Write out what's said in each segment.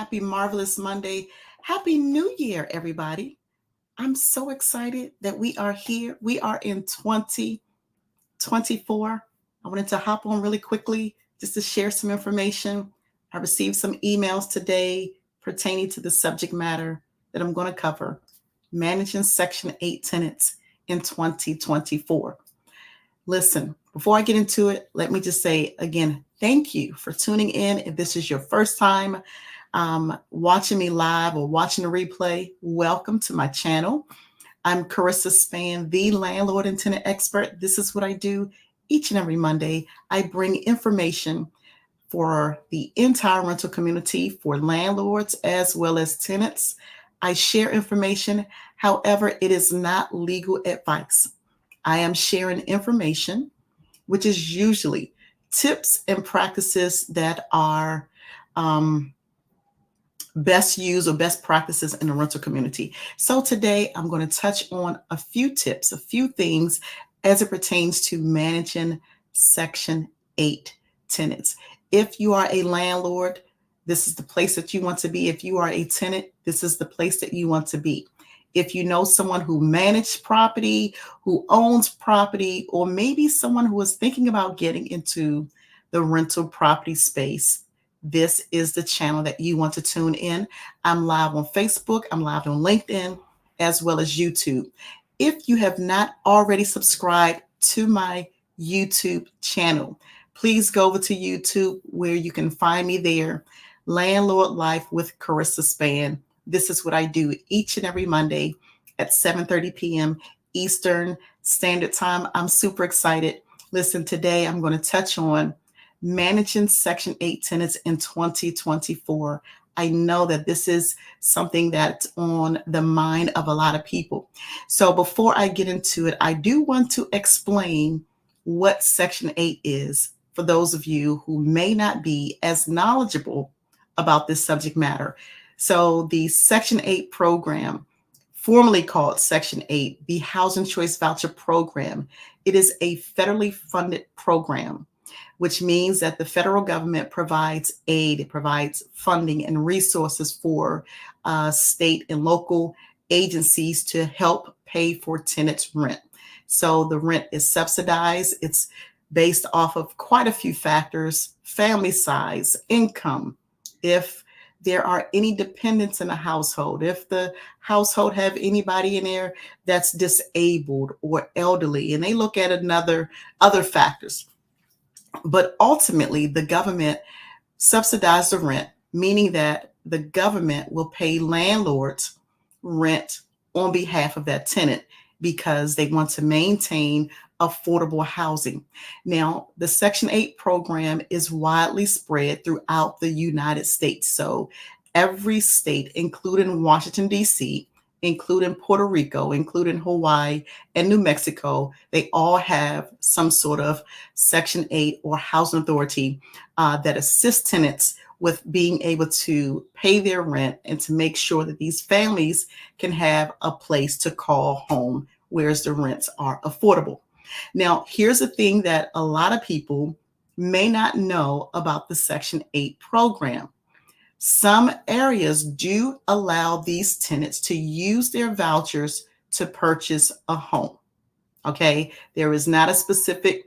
happy, marvelous Monday. Happy New Year, everybody. I'm so excited that we are here. We are in 2024. I wanted to hop on really quickly just to share some information. I received some emails today pertaining to the subject matter that I'm going to cover, managing Section 8 tenants in 2024. Listen, before I get into it, let me just say again, thank you for tuning in. If this is your first time watching me live or watching the replay, welcome to my channel. I'm Carissa Spann, the landlord and tenant expert. This is what I do each and every Monday. I bring information for the entire rental community, for landlords as well as tenants. I share information. However, it is not legal advice. I am sharing information, which is usually tips and practices that are best used or best practices in the rental community. So today I'm going to touch on a few tips, a few things as it pertains to managing Section 8 tenants. If you are a landlord, this is the place that you want to be. If you are a tenant, this is the place that you want to be. If you know someone who manages property, who owns property, or maybe someone who is thinking about getting into the rental property space, this is the channel that you want to tune in. I'm live on Facebook, I'm live on LinkedIn, as well as YouTube. If you have not already subscribed to my YouTube channel, please go over to YouTube where you can find me there, Landlord Life with Carissa Spann. This is what I do each and every Monday at 7:30 p.m. Eastern Standard Time. I'm super excited. Listen, today I'm going to touch on managing Section 8 tenants in 2024. I know that this is something that's on the mind of a lot of people. So before I get into it, I do want to explain what Section 8 is for those of you who may not be as knowledgeable about this subject matter. So the Section 8 program, formerly called Section 8, the Housing Choice Voucher Program, it is a federally funded program, which means that the federal government provides aid, it provides funding and resources for state and local agencies to help pay for tenants' rent. So the rent is subsidized. It's based off of quite a few factors: family size, income, if there are any dependents in the household, if the household have anybody in there that's disabled or elderly, and they look at other factors. But ultimately, the government subsidizes the rent, meaning that the government will pay landlords rent on behalf of that tenant because they want to maintain affordable housing. Now, the Section 8 program is widely spread throughout the United States. So every state, including Washington, D.C., including Puerto Rico, including Hawaii and New Mexico, they all have some sort of Section 8 or housing authority that assists tenants with being able to pay their rent and to make sure that these families can have a place to call home, whereas the rents are affordable. Now, here's the thing that a lot of people may not know about the Section 8 program. Some areas do allow these tenants to use their vouchers to purchase a home. Okay, there is not a specific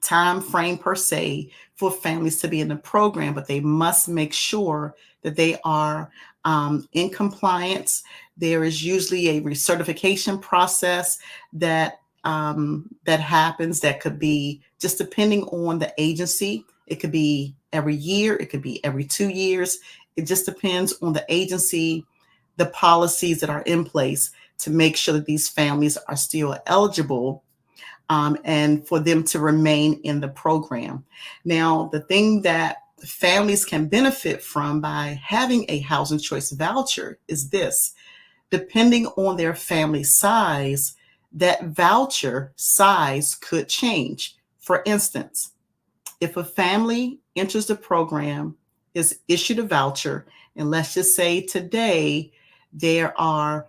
time frame per se for families to be in the program, but they must make sure that they are in compliance. There is usually a recertification process that happens that could be just depending on the agency. It could be every year, it could be every 2 years. It just depends on the agency, the policies that are in place to make sure that these families are still eligible and for them to remain in the program. Now, the thing that families can benefit from by having a housing choice voucher is this: depending on their family size, that voucher size could change. For instance, if a family enters the program, is issued a voucher, and let's just say today there are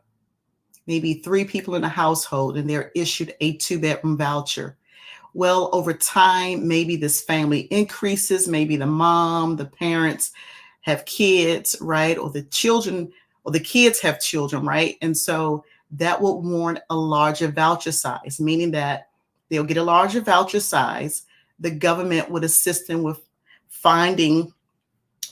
maybe 3 people in the household and they're issued a 2-bedroom voucher. Well, over time, maybe this family increases, maybe the mom, the parents have kids, right? Or the children or the kids have children, right? And so that will warrant a larger voucher size, meaning that they'll get a larger voucher size. The government would assist them with finding,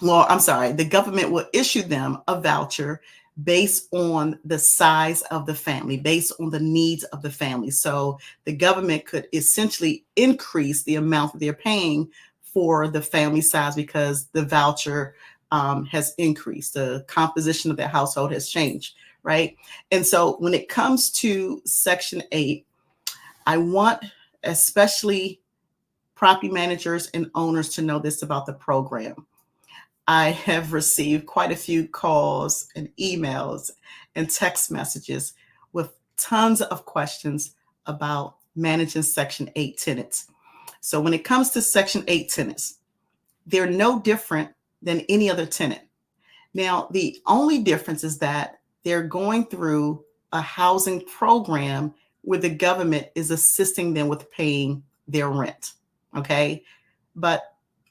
well, I'm sorry, the government will issue them a voucher based on the size of the family, based on the needs of the family. So the government could essentially increase the amount that they're paying for the family size because the voucher has increased. The composition of the household has changed, right? And so when it comes to Section 8, I want especially property managers and owners to know this about the program. I have received quite a few calls and emails and text messages with tons of questions about managing Section 8 tenants. So when it comes to Section 8 tenants, they're no different than any other tenant. Now, the only difference is that they're going through a housing program where the government is assisting them with paying their rent. Okay. But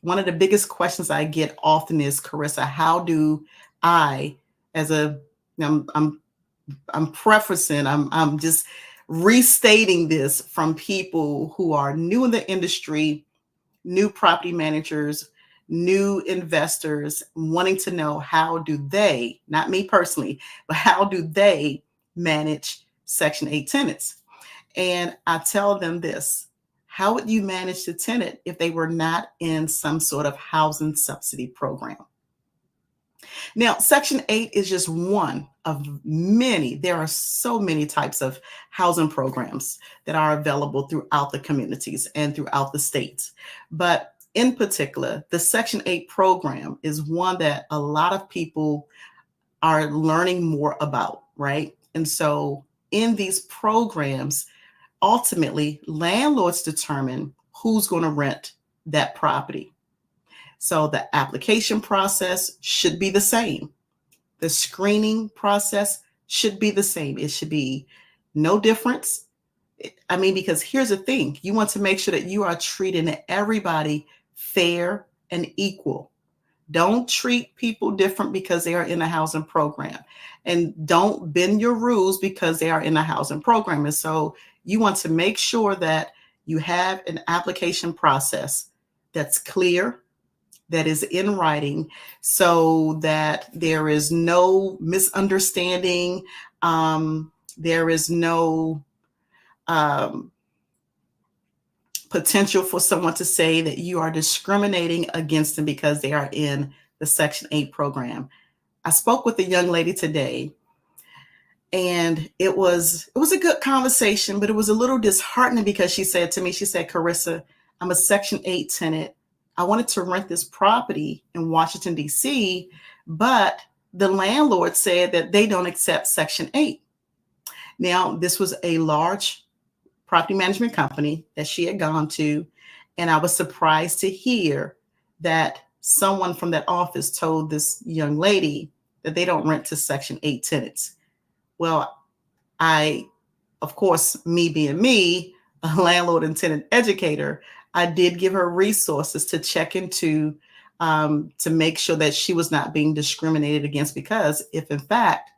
one of the biggest questions I get often is, Carissa, how do I, as a, I'm prefacing, I'm just restating this from people who are new in the industry, new property managers, new investors, wanting to know how do they, not me personally, but how do they manage Section 8 tenants? And I tell them this: how would you manage the tenant if they were not in some sort of housing subsidy program? Now, Section 8 is just one of many. There are so many types of housing programs that are available throughout the communities and throughout the states. But in particular, the Section 8 program is one that a lot of people are learning more about, right? And so in these programs, ultimately, landlords determine who's going to rent that property. So the application process should be the same. The screening process should be the same. It should be no difference. I mean, because here's the thing: you want to make sure that you are treating everybody fair and equal. Don't treat people different because they are in a housing program, and don't bend your rules because they are in a housing program. And so you want to make sure that you have an application process that's clear, that is in writing, so that there is no misunderstanding. There is no potential for someone to say that you are discriminating against them because they are in the Section 8 program. I spoke with a young lady today, and it was a good conversation, but it was a little disheartening because she said to me, she said, Carissa, I'm a Section 8 tenant. I wanted to rent this property in Washington, D.C., but the landlord said that they don't accept Section 8. Now, this was a large property management company that she had gone to, and I was surprised to hear that someone from that office told this young lady that they don't rent to Section 8 tenants. Well, of course, me being me, a landlord and tenant educator, I did give her resources to check into, to make sure that she was not being discriminated against, because if in fact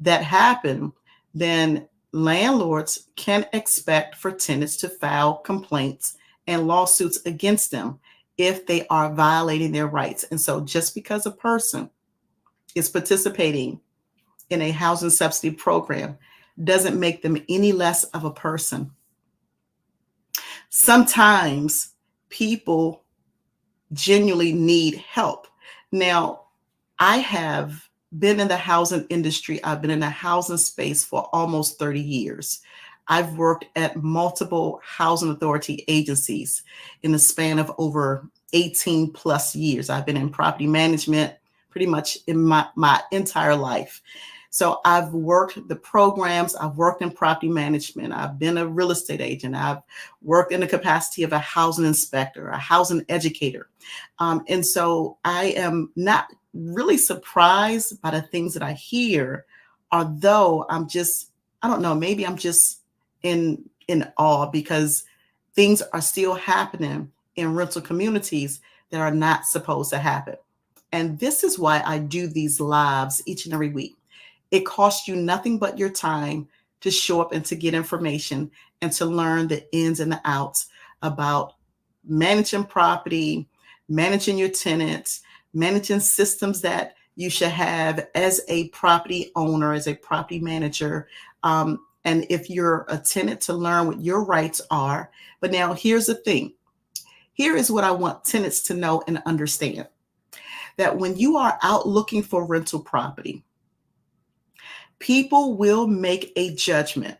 that happened, then landlords can expect for tenants to file complaints and lawsuits against them if they are violating their rights. And so just because a person is participating in a housing subsidy program doesn't make them any less of a person. Sometimes people genuinely need help. Now, I have been in the housing industry. I've been in the housing space for almost 30 years. I've worked at multiple housing authority agencies in the span of over 18 plus years. I've been in property management pretty much in my entire life. So I've worked the programs, I've worked in property management, I've been a real estate agent, I've worked in the capacity of a housing inspector, a housing educator. And so I am not really surprised by the things that I hear, although I don't know, maybe I'm just in awe because things are still happening in rental communities that are not supposed to happen. And this is why I do these lives each and every week. It costs you nothing but your time to show up and to get information and to learn the ins and the outs about managing property, managing your tenants, managing systems that you should have as a property owner, as a property manager. And if you're a tenant, to learn what your rights are. But now here's the thing. Here is what I want tenants to know and understand, that when you are out looking for rental property, people will make a judgment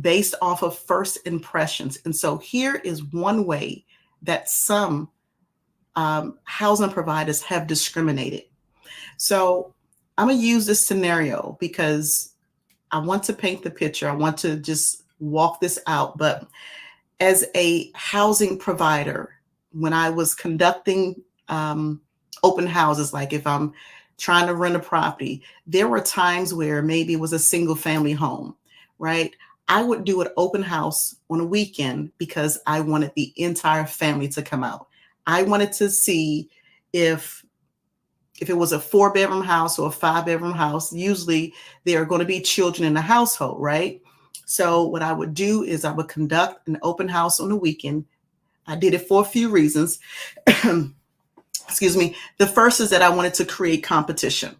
based off of first impressions. And so here is one way that some housing providers have discriminated. So I'm going to use this scenario because I want to paint the picture. I want to just walk this out. But as a housing provider, when I was conducting open houses, like if I'm trying to rent a property, there were times where maybe it was a single family home, right? I would do an open house on a weekend because I wanted the entire family to come out. I wanted to see if it was a 4-bedroom house or a 5-bedroom house. Usually there are going to be children in the household, right? So what I would do is I would conduct an open house on the weekend. I did it for a few reasons. Excuse me. The first is that I wanted to create competition.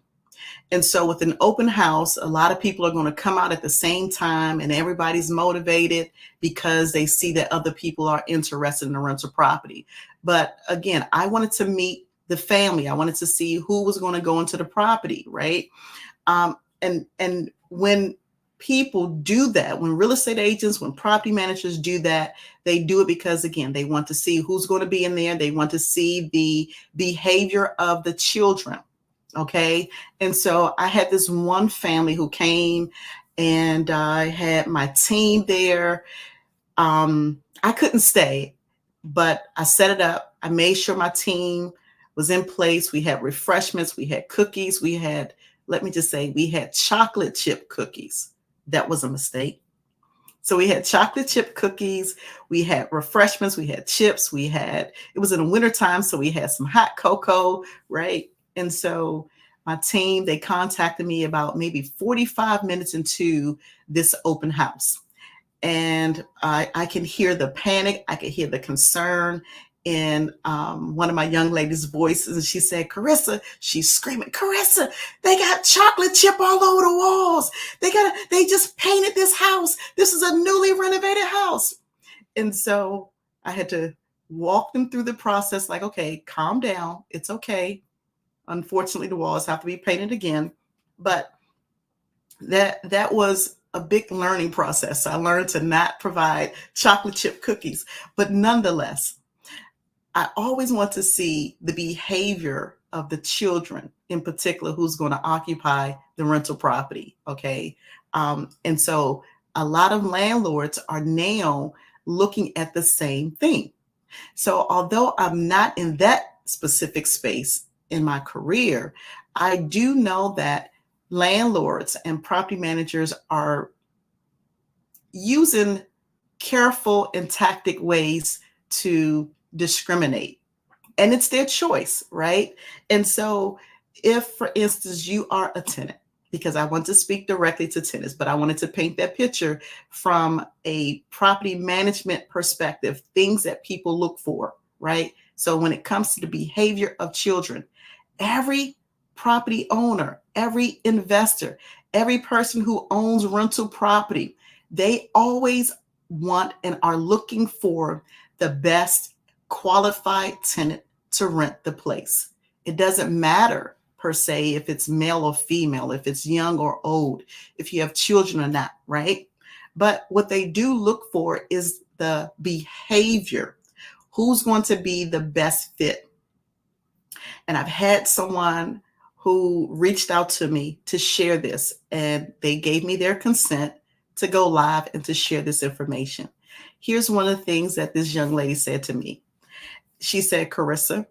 And so with an open house, a lot of people are going to come out at the same time and everybody's motivated because they see that other people are interested in the rental property. But again, I wanted to meet the family. I wanted to see who was going to go into the property, right? And when people do that, when real estate agents, when property managers do that, they do it because, again, they want to see who's going to be in there. They want to see the behavior of the children. Okay. And so I had this one family who came and I had my team there. I couldn't stay, but I set it up. I made sure my team was in place. We had refreshments. We had cookies. We had, let me just say, we had chocolate chip cookies. That was a mistake. So we had chocolate chip cookies. We had refreshments. We had chips. It was in the wintertime, so we had some hot cocoa, right? And so my team, they contacted me about maybe 45 minutes into this open house. And I can hear the panic. I can hear the concern in one of my young ladies' voices. And she said, Carissa, she's screaming, Carissa, they got chocolate chip all over the walls. They just painted this house. This is a newly renovated house. And so I had to walk them through the process like, okay, calm down. It's okay. Unfortunately, the walls have to be painted again. But that was a big learning process. I learned to not provide chocolate chip cookies, but nonetheless, I always want to see the behavior of the children in particular who's going to occupy the rental property. Okay. And so a lot of landlords are now looking at the same thing. So although I'm not in that specific space in my career, I do know that landlords and property managers are using careful and tactic ways to discriminate. And it's their choice, right? And so if, for instance, you are a tenant, because I want to speak directly to tenants, but I wanted to paint that picture from a property management perspective, things that people look for, right? So when it comes to the behavior of children, every property owner, every investor, every person who owns rental property, they always want and are looking for the best qualified tenant to rent the place. It doesn't matter per se if it's male or female, if it's young or old, if you have children or not, right? But what they do look for is the behavior. Who's going to be the best fit? And I've had someone who reached out to me to share this, and they gave me their consent to go live and to share this information. Here's one of the things that this young lady said to me. She said, Carissa,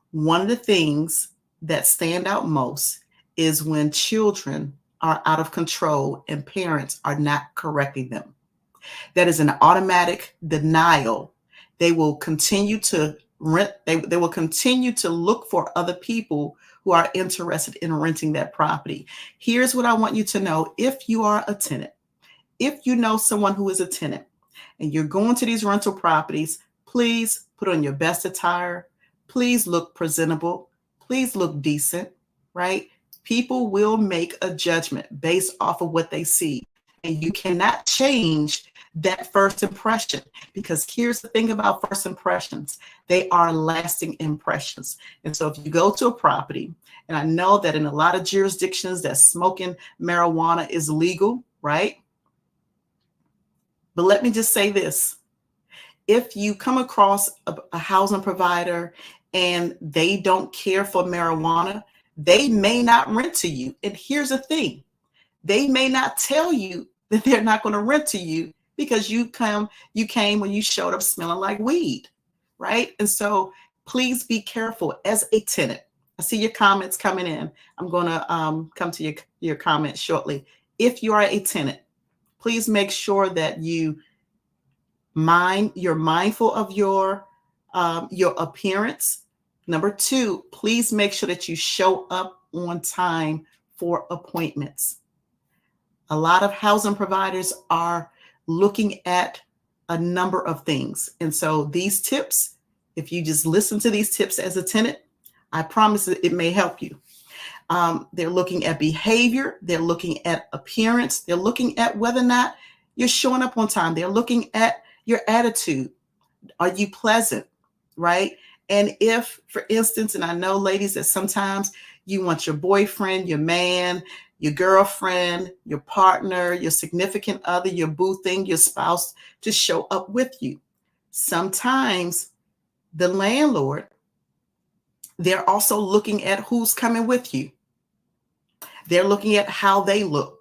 one of the things that stand out most is when children are out of control and parents are not correcting them. That is an automatic denial. They will continue to rent. They will continue to look for other people who are interested in renting that property. Here's what I want you to know. If you are a tenant, if you know someone who is a tenant and you're going to these rental properties, please put on your best attire. Please look presentable. Please look decent, right? People will make a judgment based off of what they see. And you cannot change that first impression, because here's the thing about first impressions, they are lasting impressions. And so if you go to a property, and I know that in a lot of jurisdictions that smoking marijuana is legal, right? But let me just say this. If you come across a housing provider and they don't care for marijuana, they may not rent to you. And here's the thing, they may not tell you that they're not going to rent to you because you came when you showed up smelling like weed, right? And so please be careful as a tenant. I see your comments coming in. I'm going to come to your comments shortly. If you are a tenant, please make sure that you're mindful of your appearance. Number two, please make sure that you show up on time for appointments. A lot of housing providers are looking at a number of things. And so these tips, if you just listen to these tips as a tenant, I promise that it may help you. They're looking at behavior. They're looking at appearance. They're looking at whether or not you're showing up on time. They're looking at your attitude. Are you pleasant, right? And if, for instance, and I know, ladies, that sometimes you want your boyfriend, your man, your girlfriend, your partner, your significant other, your boo thing, your spouse to show up with you. Sometimes the landlord, they're also looking at who's coming with you. They're looking at how they look.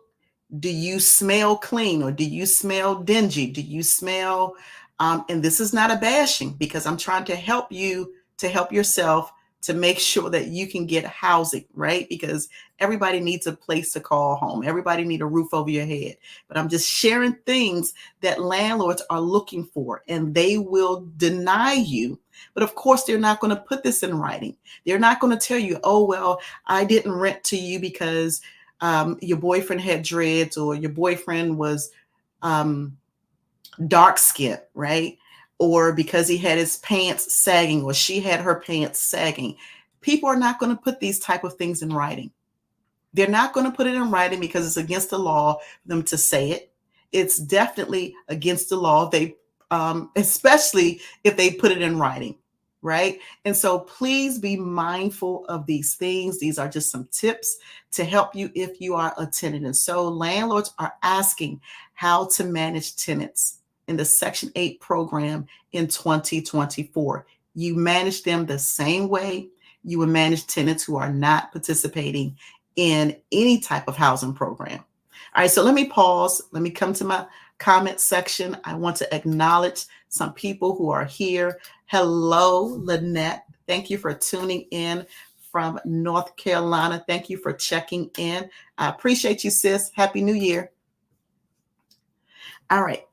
Do you smell clean or do you smell dingy? Do you smell, and this is not a bashing, because I'm trying to help you to help yourself to make sure that you can get housing, right? Because everybody needs a place to call home. Everybody needs a roof over your head. But I'm just sharing things that landlords are looking for, and they will deny you. But of course, they're not going to put this in writing. They're not going to tell you, oh, well, I didn't rent to you because your boyfriend had dreads, or your boyfriend was dark skinned, right? Or because he had his pants sagging, or she had her pants sagging. People are not going to put these type of things in writing. They're not going to put it in writing because it's against the law for them to say it. It's definitely against the law. They, especially if they put it in writing, right? And so please be mindful of these things. These are just some tips to help you if you are a tenant. And so landlords are asking how to manage tenants in the Section 8 program in 2024. You manage them the same way you would manage tenants who are not participating in any type of housing program. All right, so let me pause. Let me come to my comment section. I want to acknowledge some people who are here. Hello, Lynette. Thank you for tuning in from North Carolina. Thank you for checking in. I appreciate you, sis. Happy New Year. All right.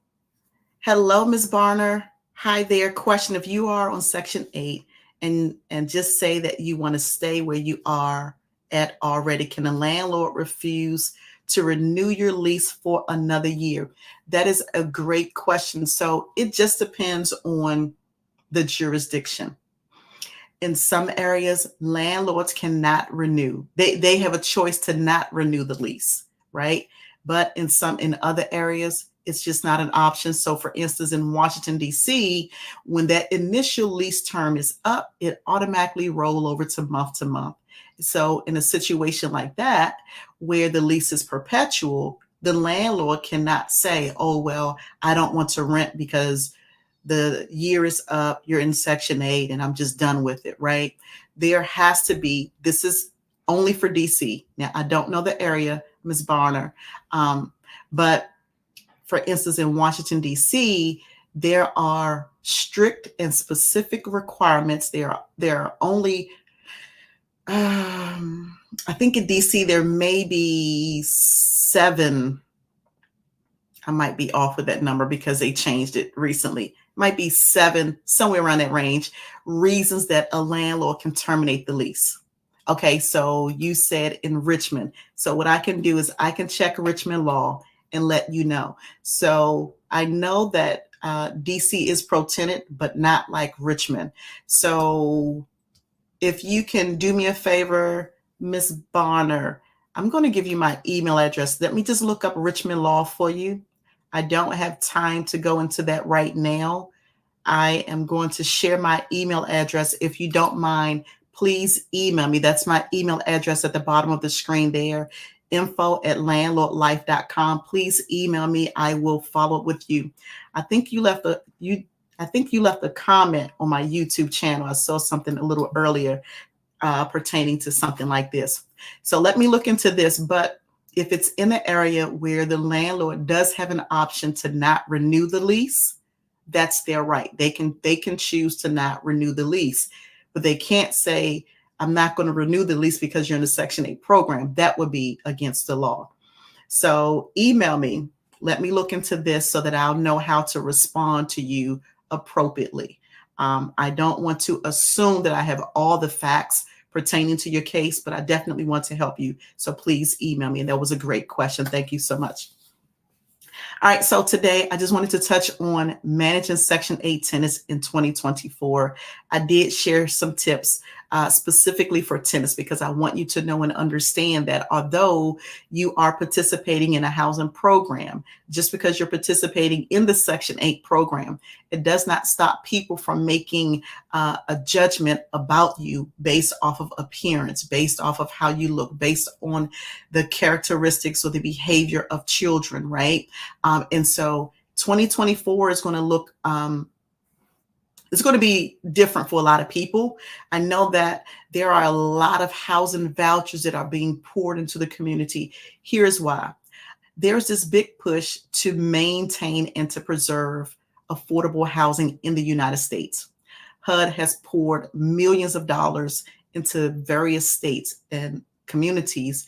Hello, Ms. Barner. Hi there. Question: if you are on Section 8 and just say that you want to stay where you are at already, can a landlord refuse to renew your lease for another year? That is a great question. So it just depends on the jurisdiction. In some areas, landlords cannot renew. They have a choice to not renew the lease, right? But in other areas, it's just not an option. So for instance, in Washington, D.C., when that initial lease term is up, it automatically roll over to month. So in a situation like that, where the lease is perpetual, the landlord cannot say, oh, well, I don't want to rent because the year is up, you're in Section 8, and I'm just done with it, right? There has to be, this is only for DC. Now, I don't know the area, Ms. Barner, but for instance, in Washington, D.C., there are strict and specific requirements. There are only, I think in D.C., there may be 7. I might be off with that number because they changed it recently. might be 7, somewhere around that range, reasons that a landlord can terminate the lease. Okay, so you said in Richmond. So what I can do is I can check Richmond law and let you know. So I know that DC is pro tenant, but not like Richmond. So if you can do me a favor, Miss Bonner, I'm going to give you my email address. Let me just look up Richmond law for you. I don't have time to go into that right now. I am going to share my email address. If you don't mind, please email me. That's my email address at the bottom of the screen there, info@landlordlife.com. Please email me. I will follow up with you. I think you left a comment on my YouTube channel. I saw something a little earlier pertaining to something like this. So let me look into this. But if it's in an area where the landlord does have an option to not renew the lease, that's their right. They can choose to not renew the lease, but they can't say, I'm not going to renew the lease because you're in the Section 8 program. That would be against the law. So email me. Let me look into this so that I'll know how to respond to you appropriately. I don't want to assume that I have all the facts pertaining to your case, but I definitely want to help you. So please email me. And that was a great question. Thank you so much. All right, so today I just wanted to touch on managing Section 8 tenants in 2024. I did share some tips specifically for tenants because I want you to know and understand that although you are participating in a housing program, just because you're participating in the Section 8 program, it does not stop people from making a judgment about you based off of appearance, based off of how you look, based on the characteristics or the behavior of children, right? And so 2024 is going to look, it's going to be different for a lot of people. I know that there are a lot of housing vouchers that are being poured into the community. Here's why. There's this big push to maintain and to preserve affordable housing in the United States. HUD has poured millions of dollars into various states and communities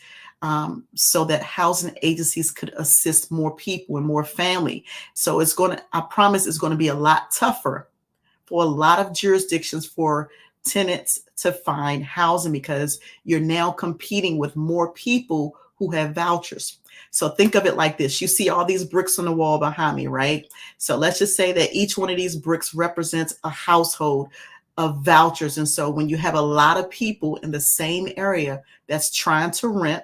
so that housing agencies could assist more people and more family. So I promise it's going to be a lot tougher for a lot of jurisdictions for tenants to find housing because you're now competing with more people who have vouchers. So think of it like this. You see all these bricks on the wall behind me, right? So let's just say that each one of these bricks represents a household of vouchers. And so when you have a lot of people in the same area that's trying to rent,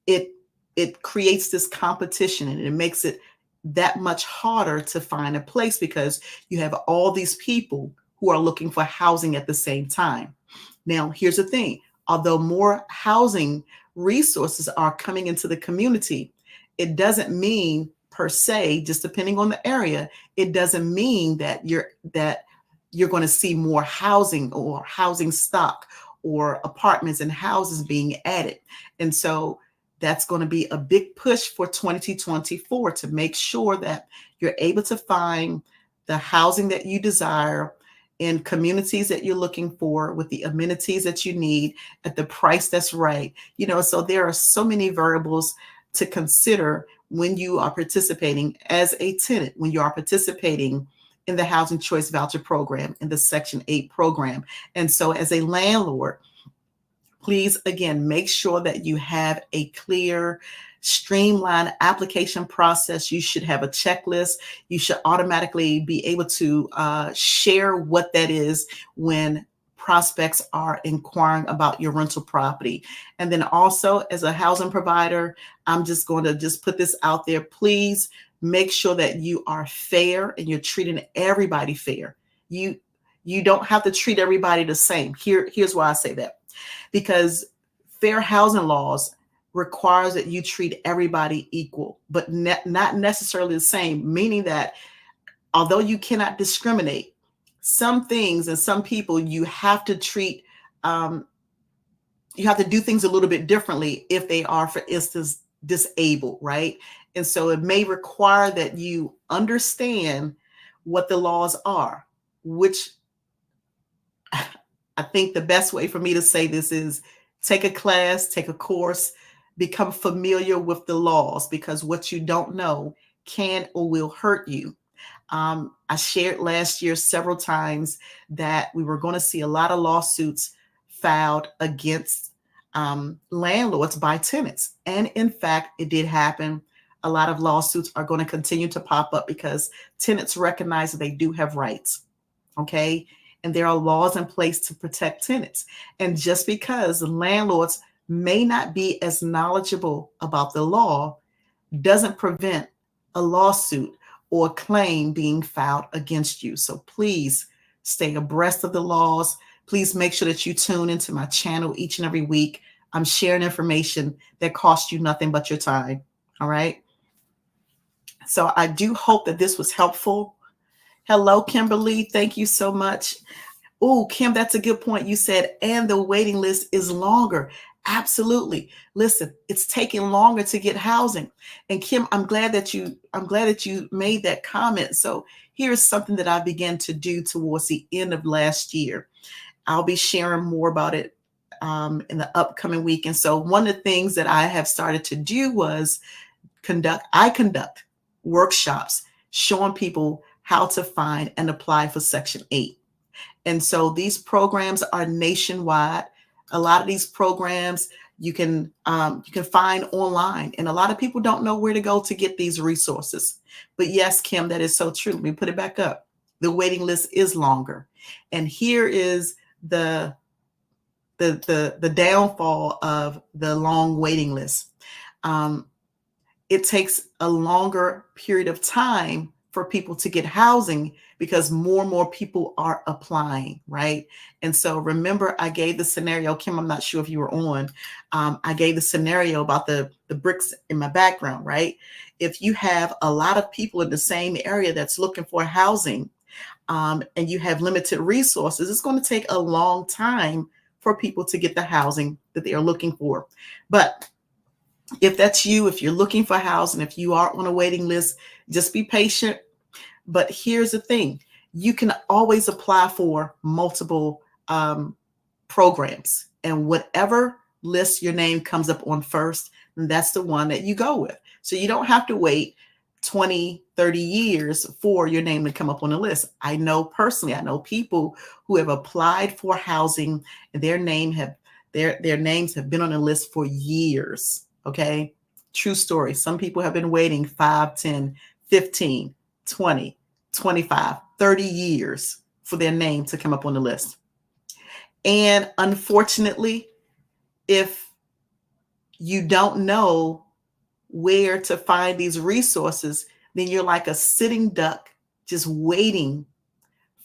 it creates this competition and it makes it that much harder to find a place because you have all these people who are looking for housing at the same time. Now, here's the thing. Although more housing resources are coming into the community, it doesn't mean per se, just depending on the area, it doesn't mean that you're going to see more housing or housing stock or apartments and houses being added. And so that's going to be a big push for 2024 to make sure that you're able to find the housing that you desire in communities that you're looking for with the amenities that you need at the price that's right. So there are so many variables to consider when you are participating as a tenant, when you are participating in the Housing Choice Voucher Program, in the Section 8 program. And so as a landlord, please, again, make sure that you have a clear, streamlined application process. You should have a checklist. You should automatically be able to share what that is when prospects are inquiring about your rental property. And then also as a housing provider, I'm just going to put this out there. Please make sure that you are fair and you're treating everybody fair. You don't have to treat everybody the same. Here's why I say that. Because fair housing laws requires that you treat everybody equal, but not necessarily the same, meaning that although you cannot discriminate, some things and some people you have to treat, you have to do things a little bit differently if they are, for instance, disabled, right? And so it may require that you understand what the laws are, which I think the best way for me to say this is take a class, take a course, become familiar with the laws, because what you don't know can or will hurt you. I shared last year several times that we were going to see a lot of lawsuits filed against landlords by tenants. And in fact, it did happen. A lot of lawsuits are going to continue to pop up because tenants recognize that they do have rights. Okay. And there are laws in place to protect tenants. And just because landlords may not be as knowledgeable about the law doesn't prevent a lawsuit or claim being filed against you. So please stay abreast of the laws. Please make sure that you tune into my channel each and every week. I'm sharing information that costs you nothing but your time. All right. So I do hope that this was helpful. Hello, Kimberly. Thank you so much. Oh, Kim, that's a good point. You said, and the waiting list is longer. Absolutely. Listen, it's taking longer to get housing. And Kim, I'm glad that you made that comment. So here's something that I began to do towards the end of last year. I'll be sharing more about it in the upcoming week. And so one of the things that I have started to do was conduct workshops showing people how to find and apply for Section 8. And so these programs are nationwide. A lot of these programs you can find online, and a lot of people don't know where to go to get these resources. But yes, Kim, that is so true. Let me put it back up. The waiting list is longer, and here is the downfall of the long waiting list. It takes a longer period of time for people to get housing because more and more people are applying, right? And so remember, I gave the scenario, Kim, I'm not sure if you were on, I gave the scenario about the bricks in my background, right? If you have a lot of people in the same area that's looking for housing and you have limited resources, it's going to take a long time for people to get the housing that they are looking for. But if that's you, if you're looking for housing, if you are on a waiting list, just be patient. But here's the thing. You can always apply for multiple programs. And whatever list your name comes up on first, that's the one that you go with. So you don't have to wait 20, 30 years for your name to come up on the list. I know personally, I know people who have applied for housing and their names have been on the list for years. Okay. True story. Some people have been waiting 5, 10, 15, 20, 25, 30 years for their name to come up on the list. And unfortunately, if you don't know where to find these resources, then you're like a sitting duck just waiting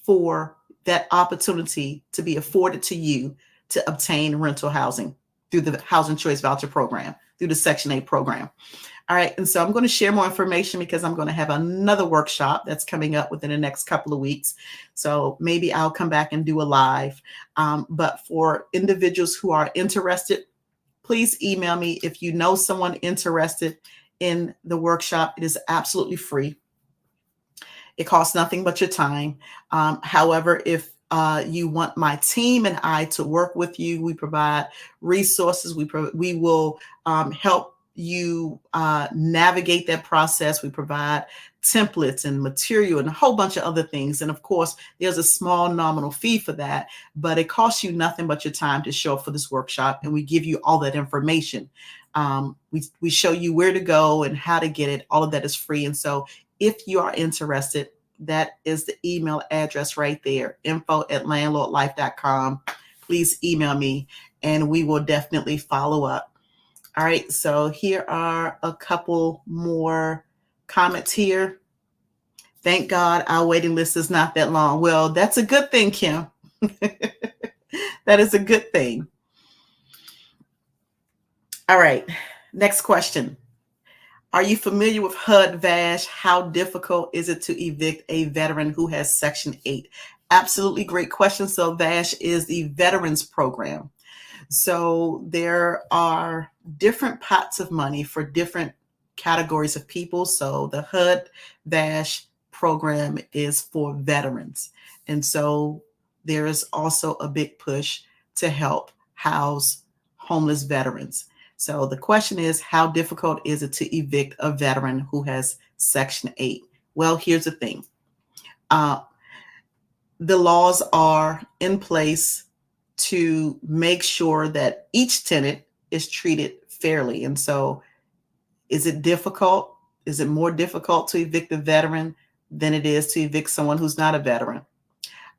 for that opportunity to be afforded to you to obtain rental housing through the Housing Choice Voucher Program, through the Section 8 program. All right. And so I'm going to share more information because I'm going to have another workshop that's coming up within the next couple of weeks. So maybe I'll come back and do a live. But for individuals who are interested, please email me if you know someone interested in the workshop. It is absolutely free. It costs nothing but your time. However, if you want my team and I to work with you, we provide resources. We will help you navigate that process. We provide templates and material and a whole bunch of other things. And of course, there's a small nominal fee for that, but it costs you nothing but your time to show up for this workshop. And we give you all that information. We show you where to go and how to get it. All of that is free. And so if you are interested, that is the email address right there, info@landlordlife.com. Please email me and we will definitely follow up. All right, so here are a couple more comments here. Thank God our waiting list is not that long. Well, that's a good thing, Kim. That is a good thing. All right, next question. Are you familiar with HUD VASH? How difficult is it to evict a veteran who has Section 8? Absolutely great question. So VASH is the Veterans Program. So there are different pots of money for different categories of people. So the HUD VASH program is for veterans. And so there is also a big push to help house homeless veterans. So the question is, how difficult is it to evict a veteran who has Section 8? Well, here's the thing. Uh, the laws are in place to make sure that each tenant is treated fairly. And so, is it difficult? Is it more difficult to evict a veteran than it is to evict someone who's not a veteran?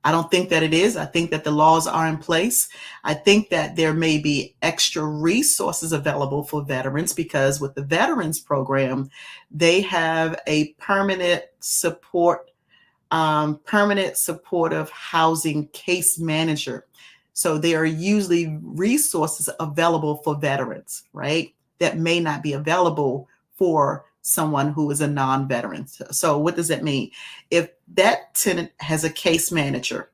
I don't think that it is. I think that the laws are in place. I think that there may be extra resources available for veterans because with the veterans program, they have a permanent supportive housing case manager. So there are usually resources available for veterans, right? That may not be available for someone who is a non-veteran. So what does that mean? If that tenant has a case manager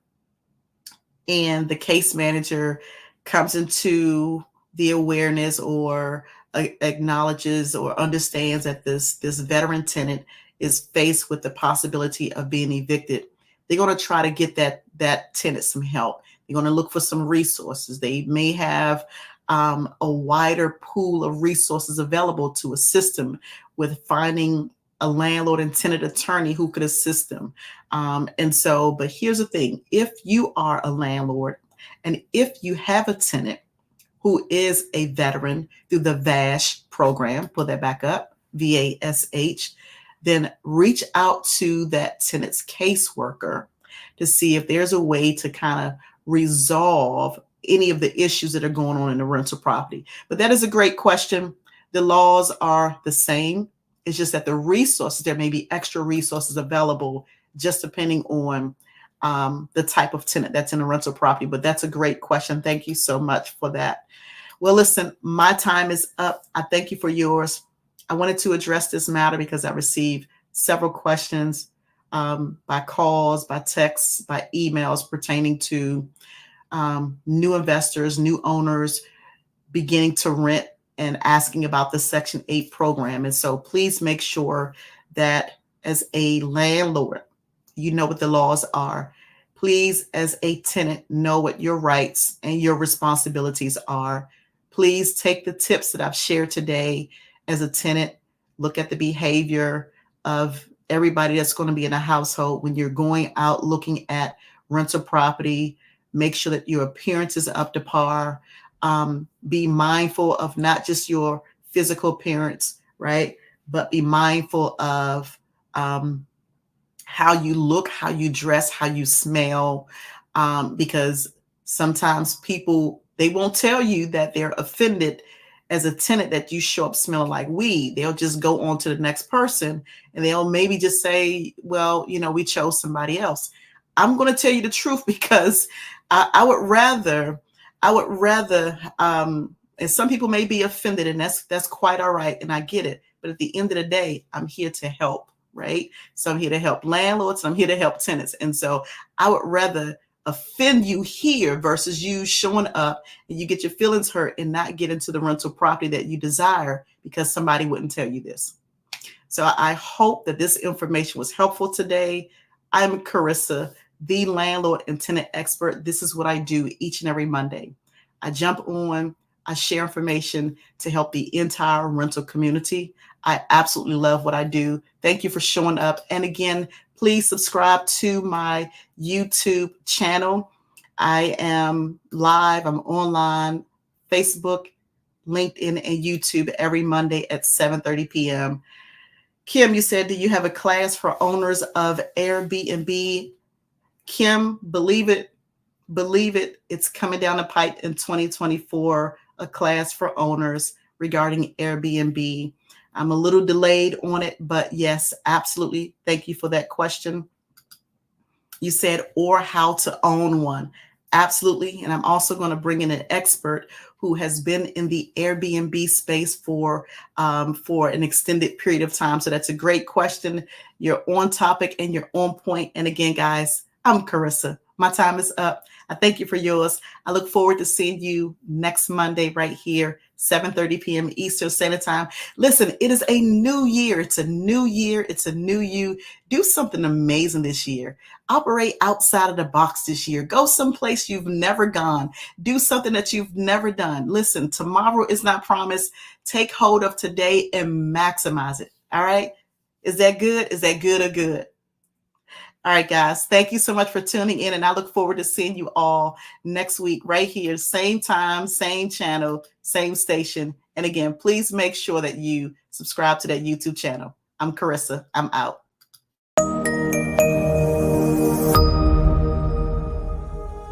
and the case manager comes into the awareness or acknowledges or understands that this veteran tenant is faced with the possibility of being evicted, they're going to try to get that tenant some help. They're going to look for some resources. They may have a wider pool of resources available to assist them with finding a landlord and tenant attorney who could assist them. But here's the thing: if you are a landlord and if you have a tenant who is a veteran through the VASH program, pull that back up, VASH, then reach out to that tenant's caseworker to see if there's a way to kind of resolve any of the issues that are going on in the rental property. But that is a great question. The laws are the same. It's just that the resources, there may be extra resources available just depending on the type of tenant that's in a rental property. But that's a great question. Thank you so much for that. Well, listen, my time is up. I thank you for yours. I wanted to address this matter because I received several questions by calls, by texts, by emails pertaining to new investors, new owners beginning to rent and asking about the Section 8 program. And so please make sure that as a landlord, you know what the laws are. Please, as a tenant, know what your rights and your responsibilities are. Please take the tips that I've shared today as a tenant. Look at the behavior of everybody that's going to be in a household when you're going out looking at rental property. Make sure that your appearance is up to par. Be mindful of not just your physical appearance, right? But be mindful of how you look, how you dress, how you smell, because sometimes people, they won't tell you that they're offended as a tenant that you show up smelling like weed. They'll just go on to the next person and they'll maybe just say, well, we chose somebody else. I'm going to tell you the truth because I would rather, and some people may be offended, and that's quite all right, and I get it. But at the end of the day, I'm here to help, right? So I'm here to help landlords, and I'm here to help tenants. And so I would rather offend you here versus you showing up and you get your feelings hurt and not get into the rental property that you desire because somebody wouldn't tell you this. So I hope that this information was helpful today. I'm Carissa, the landlord and tenant expert. This is what I do each and every Monday. I jump on, I share information to help the entire rental community. I absolutely love what I do. Thank you for showing up. And again, please subscribe to my YouTube channel. I am live, I'm online, Facebook, LinkedIn, and YouTube every Monday at 7:30 p.m. Kim, you said, do you have a class for owners of Airbnb? Kim, believe it, it's coming down the pipe in 2024, a class for owners regarding Airbnb. I'm a little delayed on it, but yes, absolutely. Thank you for that question. You said, or how to own one. Absolutely. And I'm also going to bring in an expert who has been in the Airbnb space for an extended period of time. So that's a great question. You're on topic and you're on point. And again, guys, I'm Carissa. My time is up. I thank you for yours. I look forward to seeing you next Monday right here, 7:30 p.m. Eastern Standard Time. Listen, it is a new year. It's a new year. It's a new you. Do something amazing this year. Operate outside of the box this year. Go someplace you've never gone. Do something that you've never done. Listen, tomorrow is not promised. Take hold of today and maximize it. All right? Is that good? Is that good or good? All right, guys. Thank you so much for tuning in. And I look forward to seeing you all next week right here. Same time, same channel, same station. And again, please make sure that you subscribe to that YouTube channel. I'm Carissa. I'm out.